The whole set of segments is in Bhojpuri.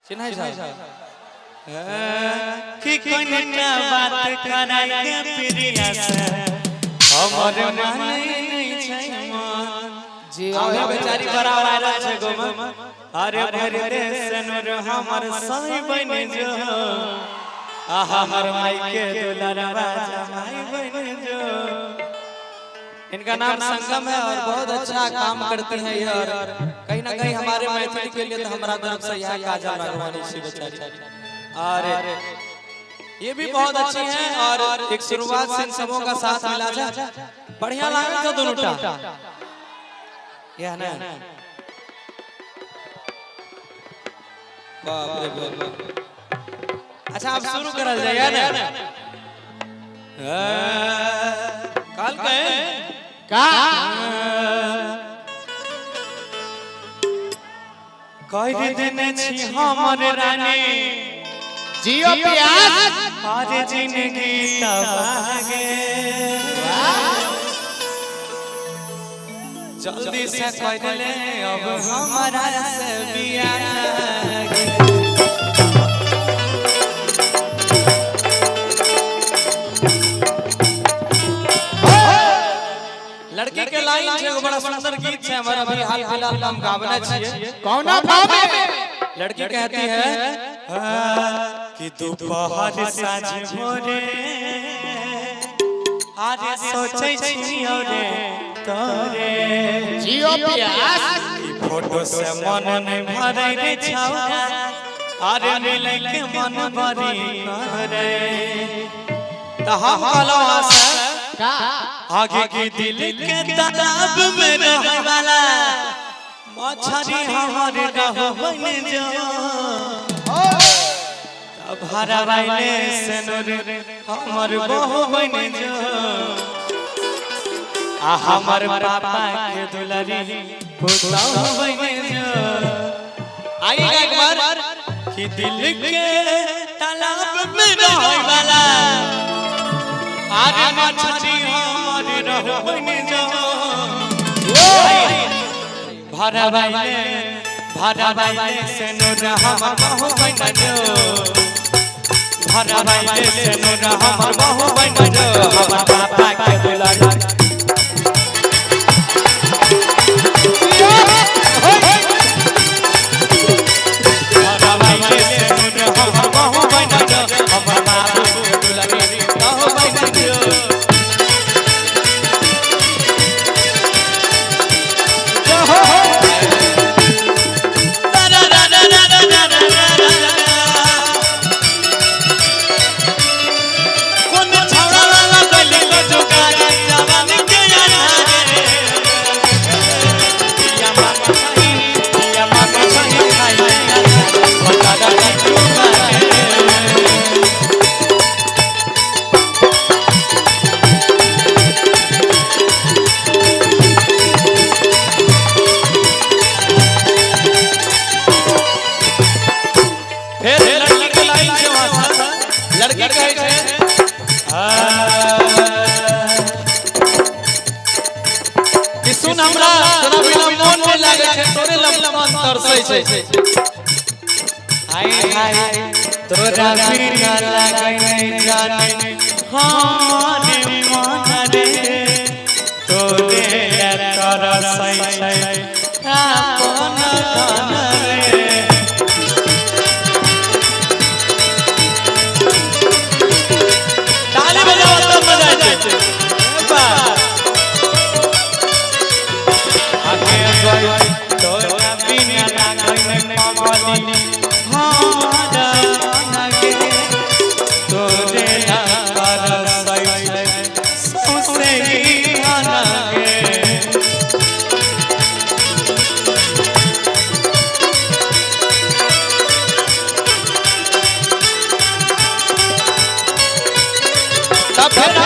चिन्ह कि कोनटा बात कराए प्रिया से हमर मन नहीं छै मन जी आवे बेचारी बड़ा वायरल छै गोम अरे भर दे सनर हमर सही बन जो आहा हमर माई के दुलारवा जमाई बन जो। इनका नाम संगम है और बहुत अच्छा काम करती हैं ये और कहीं ना कहीं हमारे मैथिली के लिए तो हमारा तरफ से यहाँ काजल राघवानी सी बेचारी और ये भी बहुत अच्छी हैं और एक शुरुआत से इन सबों का साथ मिला था बढ़िया लगा था दोनों टा यह ना बाप रे बाप। अच्छा आप शुरू करल जाइए ना काल के का कह देने छी हमर रानी जियो प्यास आज जिंदगी तबागे जल्दी से कह ले अब हमारा से बियाह लड़की के लाइन है बड़ा सुंदर गीत है हमारा अभी हाल फिलहाल हम गावना चाहिए कौना भाव में लड़की कहती है कि दोपहर साँझ भोरे आज सोचै छी रे तोरे जियो प्यास की फोटो से मन नहीं भरै रे छौरा अरे मिलै के मन भरी करे त हम कहलो का आगे की दिल के तालाब में रहने वाला मछली हमारे रहो बन जो तब हरा वाले सनोर हमर बहू बन जो आ हमर पापा के दुलारी पुतौ बन जो। आइए एक बार कि दिल के तालाब में रहने वाला आरे मछली हमारे रहो बन जो भरा वाले से नूर हमर बहू बन जो भरा वाले से नूर हमर बहू बन जो हमर पापा के दुलारी भरा वाले से नूर हमर बहू बन जो हमर बाबू के दुलारी बहू बन जो। लड़की कहे कि सुन हमरा तोरा बिना मन नहीं लागे छै तोरे लबला मन तरसै छै हाय हाय तोरा बिना लागे नहीं जाने हमारे मन रे तोरे तरसै छै अपन धन रे तोरा बिना लागे पगली हमारा लगे तोरे तरसै छै सौंसे लगे तब फिर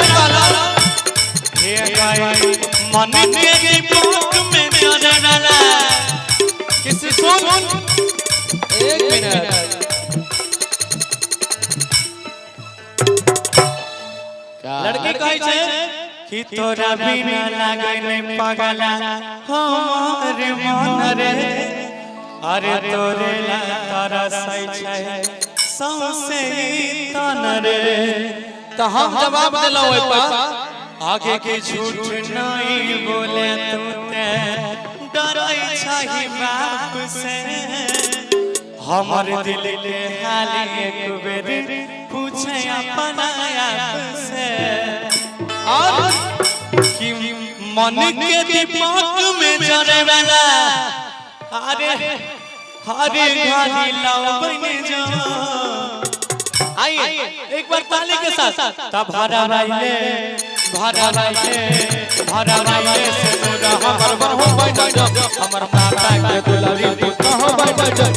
मन के दीपक में डाला किसी सुन एक मिनट लड़की कहे छै कि तोरा बिना लागे नहीं पगला हमारे मन रे अरे तोरे ला तरसै छै सौसे तन रे। तो हम जवाब दिलो ओइ पर आगे के झूठ नहीं बोले तू ते डरै छही बाप से। हमर दिल के हाल एक बेर पूछे अपना आप से। और कि मन के दीपक में जरे वाला अरे हरे घड़ी लव बन जा। आइए एक बार ताली के साथ तब भरा राइले से तोरा हमर बहू बन जा। हमर माता के दुलारी तू कहां बन जा।